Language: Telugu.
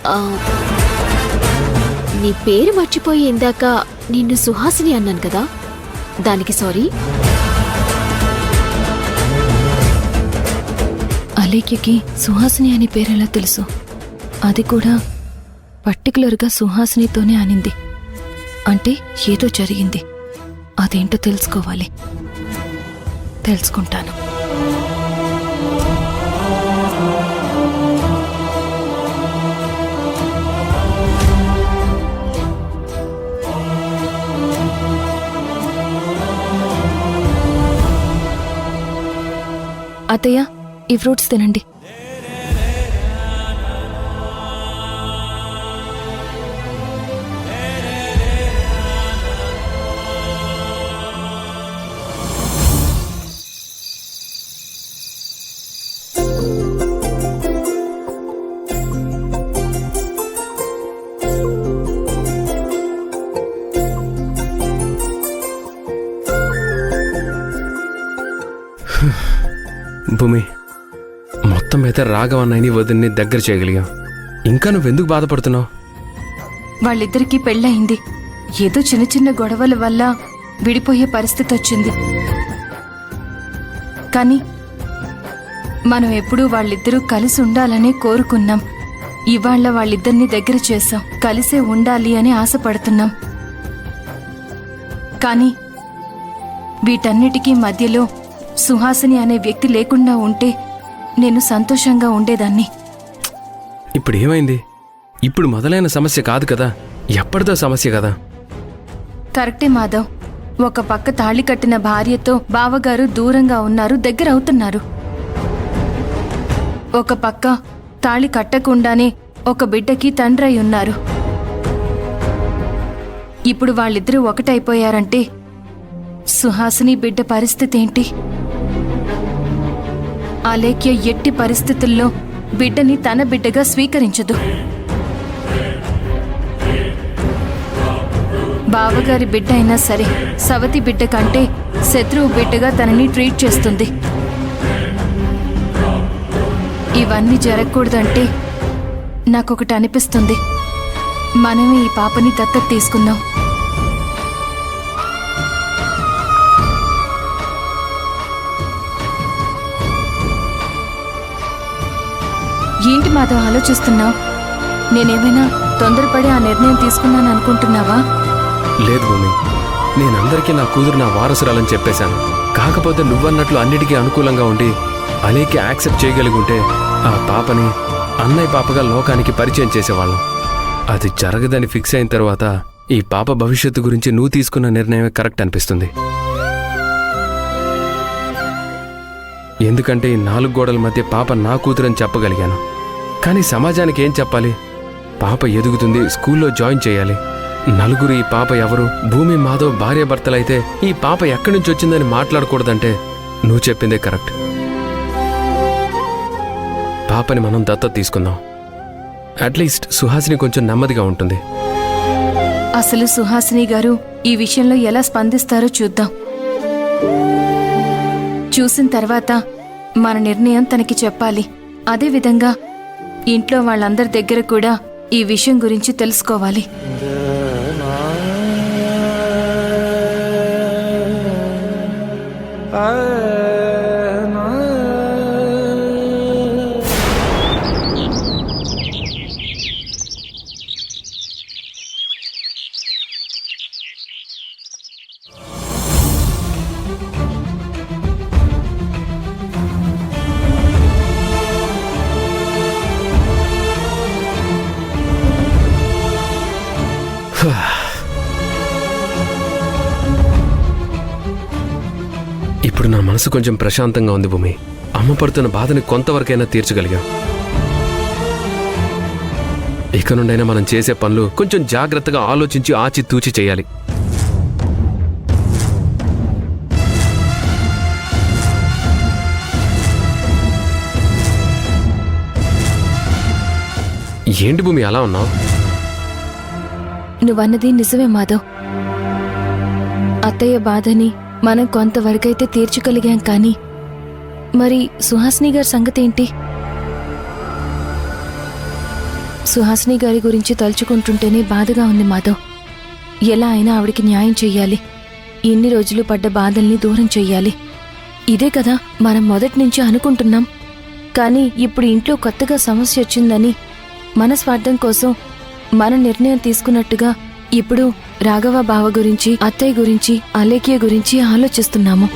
ఆ, నీ పేరు మర్చిపోయి ఇందాక నిన్ను సుహాసిని అన్నాను కదా, దానికి సారీ. అలేఖ్యకి సుహాసిని అనే పేరెలా తెలుసు? అది కూడా పర్టికులర్గా సుహాసినితోనే అనింది అంటే ఏదో జరిగింది. అదేంటో తెలుసుకోవాలి. తెలుసుకుంటాను. అత్తయ్య, ఈ ఫ్రూట్స్ తినండి. భూమి, మొత్తం మీద రాఘవన్నయ్యని వదిన్ని దగ్గర చేయగలిగాం. ఇంకా నువ్వెందుకు బాధపడుతున్నావు? వాళ్ళిద్దరికీ పెళ్ళయింది. ఏదో చిన్న చిన్న గొడవల వల్ల విడిపోయే పరిస్థితి వచ్చింది. కానీ మనం ఎప్పుడూ వాళ్ళిద్దరూ కలిసి ఉండాలనే కోరుకున్నాం. ఇవాళ వాళ్ళిద్దరినీ దగ్గర చేశాం. కలిసే ఉండాలి అని ఆశపడుతున్నాం. కానీ వీటన్నిటికీ మధ్యలో సుహాసిని అనే వ్యక్తి లేకుండా ఉంటే నేను సంతోషంగా ఉండేదాన్ని. ఇప్పుడు ఏమైంది? ఇప్పుడు మొదలైన సమస్య కాదు కదా, ఎప్పటిదో సమస్య కదా. కరెక్టే మాధవ్. ఒక పక్క తాళి కట్టిన భార్యతో బావగారు దూరంగా ఉన్నారు, దగ్గర అవుతున్నారు. ఒక పక్క తాళి కట్టకుండానే ఒక బిడ్డకి తండ్రై ఉన్నారు. ఇప్పుడు వాళ్ళిద్దరూ ఒకటైపోయారంటే సుహాసిని బిడ్డ పరిస్థితి ఏంటి? అలేఖ్య ఎట్టి పరిస్థితుల్లో బిడ్డని తన బిడ్డగా స్వీకరించదు. బావగారి బిడ్డ అయినా సరే సవతి బిడ్డ కంటే శత్రువు బిడ్డగా తనని ట్రీట్ చేస్తుంది. ఇవన్నీ జరగకూడదంటే నాకొకటి అనిపిస్తుంది. మనమే ఈ పాపని దత్తత తీసుకుందాం. ఏంటి మాధవ్ ఆలోచిస్తున్నావు? నేనేమైనా తొందరపడి ఆ నిర్ణయం తీసుకున్నాను అనుకుంటున్నావా? లేదు భూమి, నేనందరికీ నా కూతురు నా వారసురాలని చెప్పేశాను. కాకపోతే నువ్వన్నట్లు అన్నిటికీ అనుకూలంగా ఉండి అలేకి యాక్సెప్ట్ చేయగలిగి ఉంటే ఆ పాపని అన్నయ్య పాపగా లోకానికి పరిచయం చేసేవాళ్ళం. అది జరగదని ఫిక్స్ అయిన తర్వాత ఈ పాప భవిష్యత్తు గురించి నువ్వు తీసుకున్న నిర్ణయమే కరెక్ట్ అనిపిస్తుంది. ఎందుకంటే ఈ 4 గోడల మధ్య పాప నా కూతురని చెప్పగలిగాను. కానీ సమాజానికి ఏం చెప్పాలి? పాప ఎదుగుతుంది, స్కూల్లో జాయిన్ చేయాలి. నలుగురు ఈ పాప ఎవరు, భూమి మాధవ్ భార్యాభర్తలైతే ఈ పాప ఎక్కడి నుంచి వచ్చిందని మాట్లాడకూడదంటే నువ్వు చెప్పిందే కరెక్ట్. పాపని మనం దత్తత తీసుకుందాం. అట్లీస్ట్ సుహాసిని కొంచెం నెమ్మదిగా ఉంటుంది. అసలు సుహాసిని గారు ఈ విషయంలో ఎలా స్పందిస్తారో చూద్దాం. చూసిన తర్వాత మన నిర్ణయం తనకి చెప్పాలి. అదేవిధంగా ఇంట్లో వాళ్ళందరి దగ్గర కూడా ఈ విషయం గురించి తెలుసుకోవాలి. ఇప్పుడు నా మనసు కొంచెం ప్రశాంతంగా ఉంది భూమి. అమ్మ పడుతున్న బాధని కొంతవరకైనా తీర్చగలిగాం. ఇక నుండైనా మనం చేసే పనులు కొంచెం జాగ్రత్తగా ఆలోచించి ఆచితూచి చేయాలి. ఏంటి భూమి అలా ఉన్నావు? నువ్వన్నది నిజమే మాధవ్. అత్తయ్య బాధని మనం కొంతవరకైతే తీర్చగలిగాం. కానీ మరి సుహాసిని గారి సంగతి ఏంటి? సుహాసిని గారి గురించి తలుచుకుంటుంటేనే బాధగా ఉంది మాధవ్. ఎలా అయినా ఆవిడికి న్యాయం చెయ్యాలి. ఇన్ని రోజులు పడ్డ బాధల్ని దూరం చెయ్యాలి. ఇదే కదా మనం మొదటి నుంచి అనుకుంటున్నాం. కానీ ఇప్పుడు ఇంట్లో కొత్తగా సమస్య వచ్చిందని మన స్వార్థం కోసం మన నిర్ణయం తీసుకున్నట్టుగా ఇప్పుడు రాఘవ బావ గురించి, అత్తయ్య గురించి, అలేఖ్య గురించి ఆలోచిస్తున్నాము.